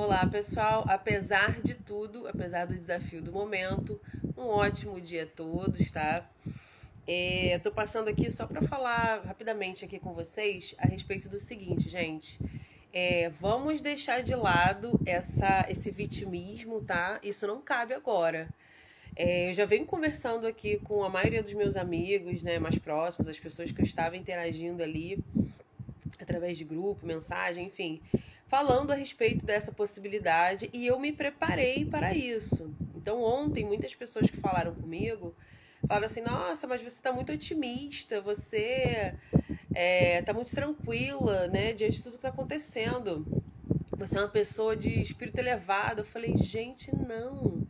Olá, pessoal. Apesar de tudo, apesar do desafio do momento, um ótimo dia a todos, tá? Eu tô passando aqui só para falar rapidamente aqui com vocês a respeito do seguinte, gente. Vamos deixar de lado esse vitimismo, tá? Isso não cabe agora. Eu já venho conversando aqui com a maioria dos meus amigos, né, mais próximos, as pessoas que eu estava interagindo ali através de grupo, mensagem, enfim, falando a respeito dessa possibilidade e eu me preparei para isso. Então, ontem, muitas pessoas que falaram comigo falaram assim: nossa, mas você está muito otimista, você está muito tranquila, né, diante de tudo que está acontecendo. Você é uma pessoa de espírito elevado. Eu falei: gente, não.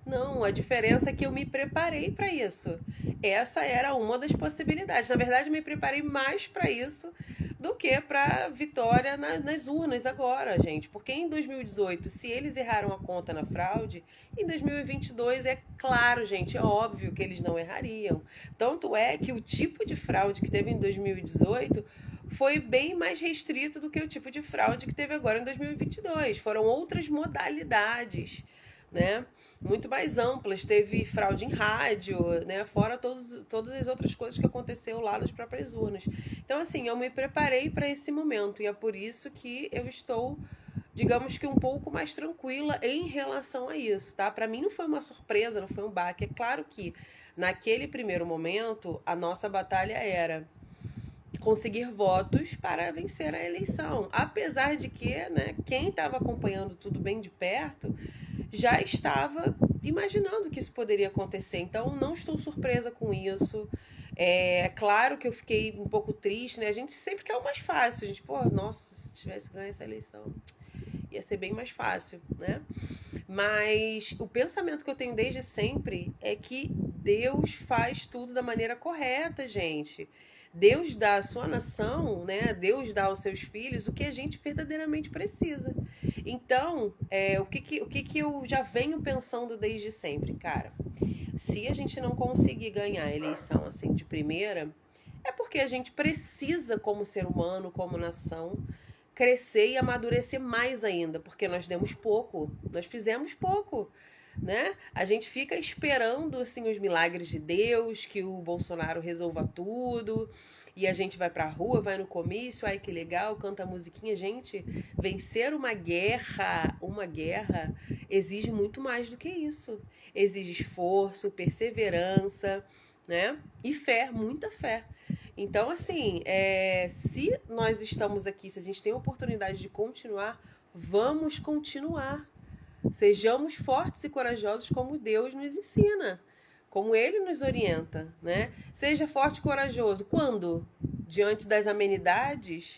Não, a diferença é que eu me preparei para isso. Essa era uma das possibilidades. Na verdade, eu me preparei mais para isso do que para vitória nas urnas agora, gente. Porque em 2018, se eles erraram a conta na fraude, em 2022 é claro, gente, é óbvio que eles não errariam. Tanto é que o tipo de fraude que teve em 2018 foi bem mais restrito do que o tipo de fraude que teve agora em 2022. Foram outras modalidades, né? Muito mais amplas. Teve fraude em rádio, né? Fora todas as outras coisas que aconteceu lá nas próprias urnas. Então, assim, eu me preparei para esse momento e é por isso que eu estou, digamos que um pouco mais tranquila em relação a isso, tá? Para mim não foi uma surpresa, não foi um baque. É claro que naquele primeiro momento a nossa batalha era conseguir votos para vencer a eleição. Apesar de que, né, quem estava acompanhando tudo bem de perto já estava imaginando que isso poderia acontecer. Então, não estou surpresa com isso. É claro que eu fiquei um pouco triste, né? A gente sempre quer o mais fácil. A gente, pô, nossa, se tivesse ganho essa eleição, ia ser bem mais fácil, né? Mas o pensamento que eu tenho desde sempre é que Deus faz tudo da maneira correta, gente. Deus dá à sua nação, né? Deus dá aos seus filhos o que a gente verdadeiramente precisa. Então, o que eu já venho pensando desde sempre, cara? Se a gente não conseguir ganhar a eleição assim de primeira, é porque a gente precisa, como ser humano, como nação, crescer e amadurecer mais ainda, porque nós demos pouco, nós fizemos pouco, né? A gente fica esperando assim os milagres de Deus, que o Bolsonaro resolva tudo, e a gente vai pra rua, vai no comício, ai que legal, canta a musiquinha, gente, vencer uma guerra exige muito mais do que isso. Exige esforço, perseverança, né? E fé, muita fé. Então, assim, se nós estamos aqui, se a gente tem a oportunidade de continuar, vamos continuar. Sejamos fortes e corajosos como Deus nos ensina, como Ele nos orienta, né? Seja forte e corajoso. Quando? Diante das amenidades,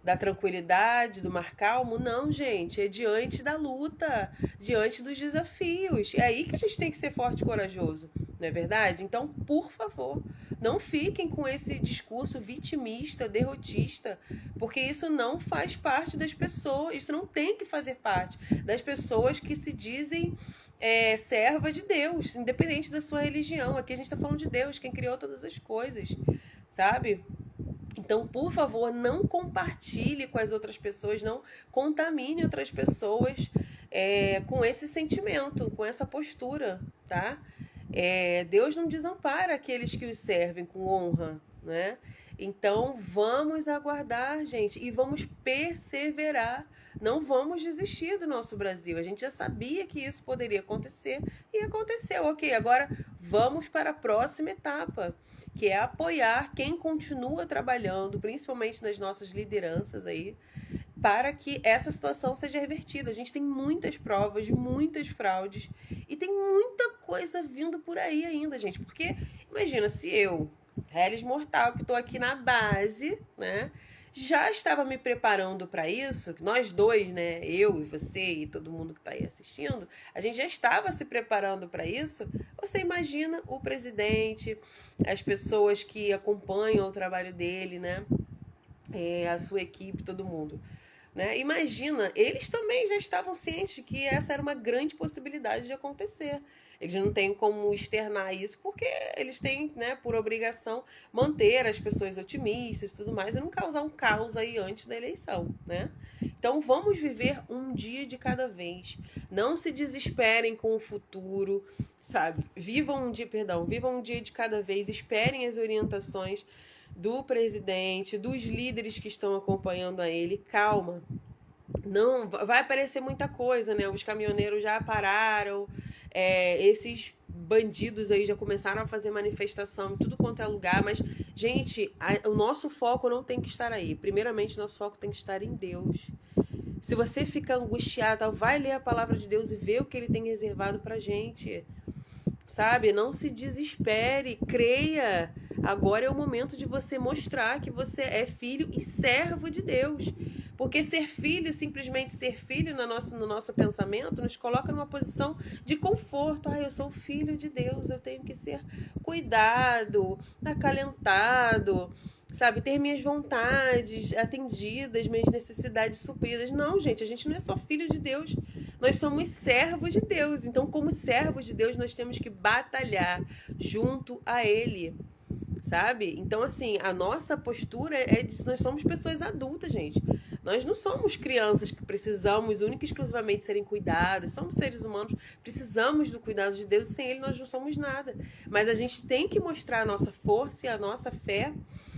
da tranquilidade, do mar calmo? Não, gente, é diante da luta, diante dos desafios. É aí que a gente tem que ser forte e corajoso, não é verdade? Então, por favor, não fiquem com esse discurso vitimista, derrotista, porque isso não faz parte das pessoas, isso não tem que fazer parte das pessoas que se dizem servas de Deus, independente da sua religião. Aqui a gente está falando de Deus, quem criou todas as coisas, sabe? Então, por favor, não compartilhe com as outras pessoas, não contamine outras pessoas com esse sentimento, com essa postura, tá? Deus não desampara aqueles que os servem com honra, né? Então, vamos aguardar, gente, e vamos perseverar. Não vamos desistir do nosso Brasil. A gente já sabia que isso poderia acontecer e aconteceu. Ok, agora vamos para a próxima etapa, que é apoiar quem continua trabalhando, principalmente nas nossas lideranças aí, para que essa situação seja revertida. A gente tem muitas provas, muitas fraudes e tem muita coisa vindo por aí ainda, gente. Porque imagina se eu, Hellis Mortal, que estou aqui na base, né? Já estava me preparando para isso, nós dois, né? Eu e você e todo mundo que está aí assistindo, a gente já estava se preparando para isso. Você imagina o presidente, as pessoas que acompanham o trabalho dele, né? A sua equipe, todo mundo. né? Imagina, eles também já estavam cientes de que essa era uma grande possibilidade de acontecer. Eles não têm como externar isso porque eles têm, né, por obrigação, manter as pessoas otimistas e tudo mais e não causar um caos aí antes da eleição, né? Então vamos viver um dia de cada vez. Não se desesperem com o futuro, sabe? Vivam um dia de cada vez, esperem as orientações do presidente, dos líderes que estão acompanhando a ele. Calma. Não, vai aparecer muita coisa, né? Os caminhoneiros já pararam, esses bandidos aí já começaram a fazer manifestação em tudo quanto é lugar, mas, gente, o nosso foco não tem que estar aí. Primeiramente, nosso foco tem que estar em Deus. Se você fica angustiado, vai ler a palavra de Deus e ver o que ele tem reservado pra gente. Sabe? Não se desespere, creia. Agora é o momento de você mostrar que você é filho e servo de Deus. Porque ser filho, simplesmente ser filho no nosso pensamento, nos coloca numa posição de conforto. Eu sou filho de Deus, eu tenho que ser cuidado, acalentado, sabe? Ter minhas vontades atendidas, minhas necessidades supridas. Não, gente, a gente não é só filho de Deus. Nós somos servos de Deus. Então, como servos de Deus, nós temos que batalhar junto a Ele, sabe? Então, assim, a nossa postura é de nós somos pessoas adultas, gente. Nós não somos crianças que precisamos única e exclusivamente serem cuidadas. Somos seres humanos, precisamos do cuidado de Deus e sem Ele nós não somos nada. Mas a gente tem que mostrar a nossa força e a nossa fé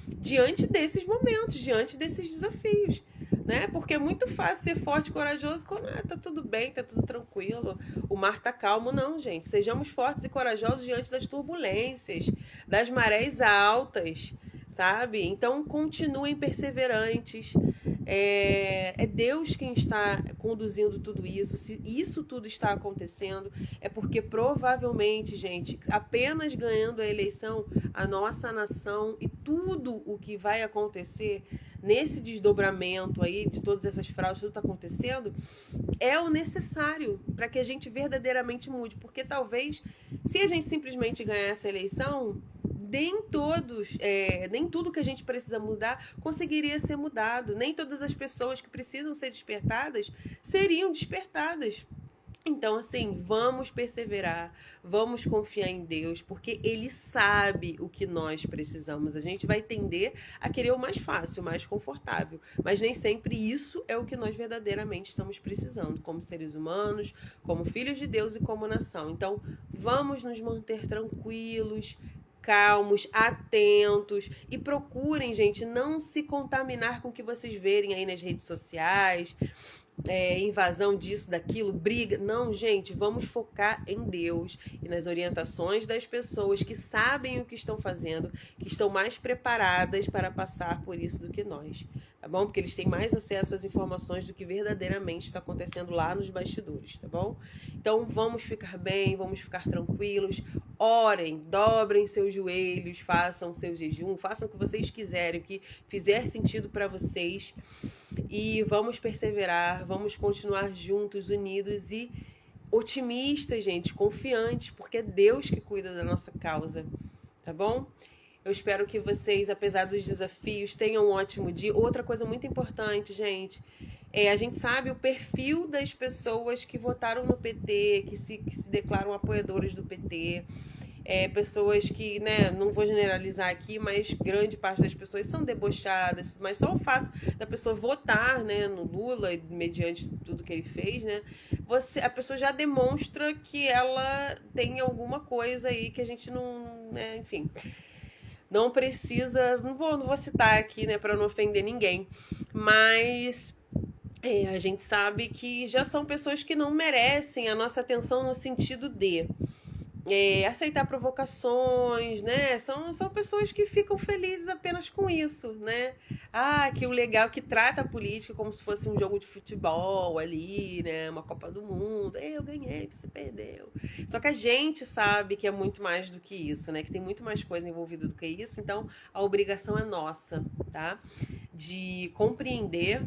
diante desses momentos, diante desses desafios, né? Porque é muito fácil ser forte e corajoso quando tá tudo bem, tá tudo tranquilo, o mar tá calmo. Não, gente. Sejamos fortes e corajosos diante das turbulências, das marés altas, sabe? Então, continuem perseverantes. É Deus quem está conduzindo tudo isso. Se isso tudo está acontecendo, é porque provavelmente, gente, apenas ganhando a eleição, a nossa nação e tudo o que vai acontecer nesse desdobramento aí de todas essas fraudes, tudo está acontecendo, é o necessário para que a gente verdadeiramente mude. Porque talvez, se a gente simplesmente ganhar essa eleição, nem tudo que a gente precisa mudar conseguiria ser mudado. Nem todas as pessoas que precisam ser despertadas seriam despertadas. Então, assim, vamos perseverar, vamos confiar em Deus, porque Ele sabe o que nós precisamos. A gente vai tender a querer o mais fácil, o mais confortável, mas nem sempre isso é o que nós verdadeiramente estamos precisando, como seres humanos, como filhos de Deus e como nação. Então, vamos nos manter tranquilos, calmos, atentos e procurem, gente, não se contaminar com o que vocês verem aí nas redes sociais, invasão disso, daquilo, briga. Não, gente, vamos focar em Deus e nas orientações das pessoas que sabem o que estão fazendo, que estão mais preparadas para passar por isso do que nós, tá bom? Porque eles têm mais acesso às informações do que verdadeiramente está acontecendo lá nos bastidores, tá bom? Então vamos ficar bem, vamos ficar tranquilos, orem, dobrem seus joelhos, façam seu jejum, façam o que vocês quiserem, o que fizer sentido para vocês. E vamos perseverar, vamos continuar juntos, unidos e otimistas, gente, confiantes, porque é Deus que cuida da nossa causa, tá bom? Eu espero que vocês, apesar dos desafios, tenham um ótimo dia. Outra coisa muito importante, gente, a gente sabe o perfil das pessoas que votaram no PT, que se declaram apoiadoras do PT. Pessoas que, né, não vou generalizar aqui, mas grande parte das pessoas são debochadas, mas só o fato da pessoa votar, né, no Lula, mediante tudo que ele fez, né, a pessoa já demonstra que ela tem alguma coisa aí que a gente não, né, enfim, não precisa, não vou citar aqui, né, para não ofender ninguém, mas a gente sabe que já são pessoas que não merecem a nossa atenção no sentido de aceitar provocações, né? São pessoas que ficam felizes apenas com isso, né? Que o legal que trata a política como se fosse um jogo de futebol ali, né? Uma Copa do Mundo. Eu ganhei, você perdeu. Só que a gente sabe que é muito mais do que isso, né? Que tem muito mais coisa envolvida do que isso. Então, a obrigação é nossa, tá? De compreender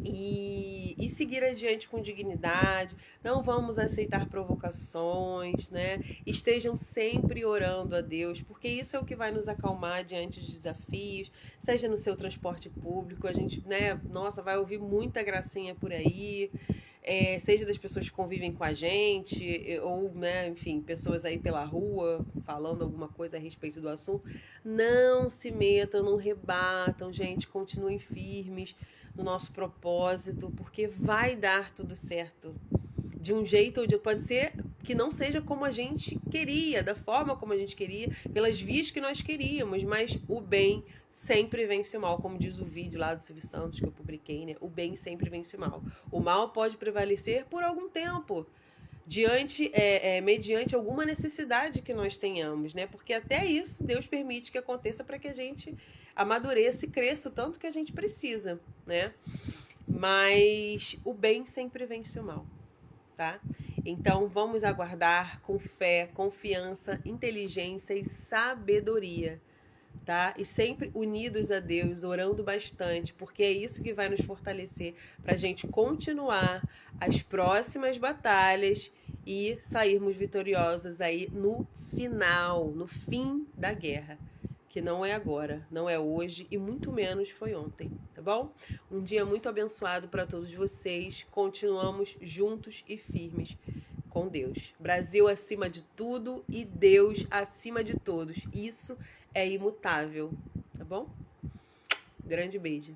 e e seguir adiante com dignidade. Não vamos aceitar provocações, né? Estejam sempre orando a Deus, porque isso é o que vai nos acalmar diante dos desafios, seja no seu transporte público, a gente, né, nossa, vai ouvir muita gracinha por aí, seja das pessoas que convivem com a gente, ou, né, enfim, pessoas aí pela rua falando alguma coisa a respeito do assunto. Não se metam, não rebatam, gente, continuem firmes no nosso propósito, porque vai dar tudo certo. De um jeito ou de outro, pode ser que não seja como a gente queria, da forma como a gente queria, pelas vias que nós queríamos, mas o bem sempre vence o mal, como diz o vídeo lá do Silvio Santos que eu publiquei, né? O bem sempre vence o mal. O mal pode prevalecer por algum tempo, mediante alguma necessidade que nós tenhamos, né? Porque até isso Deus permite que aconteça para que a gente amadureça e cresça o tanto que a gente precisa, né? Mas o bem sempre vence o mal, tá? Então vamos aguardar com fé, confiança, inteligência e sabedoria, tá? E sempre unidos a Deus, orando bastante, porque é isso que vai nos fortalecer para a gente continuar as próximas batalhas e sairmos vitoriosos aí no final, no fim da guerra. Que não é agora, não é hoje e muito menos foi ontem, tá bom? Um dia muito abençoado para todos vocês. Continuamos juntos e firmes com Deus. Brasil acima de tudo e Deus acima de todos. Isso é imutável, tá bom? Grande beijo.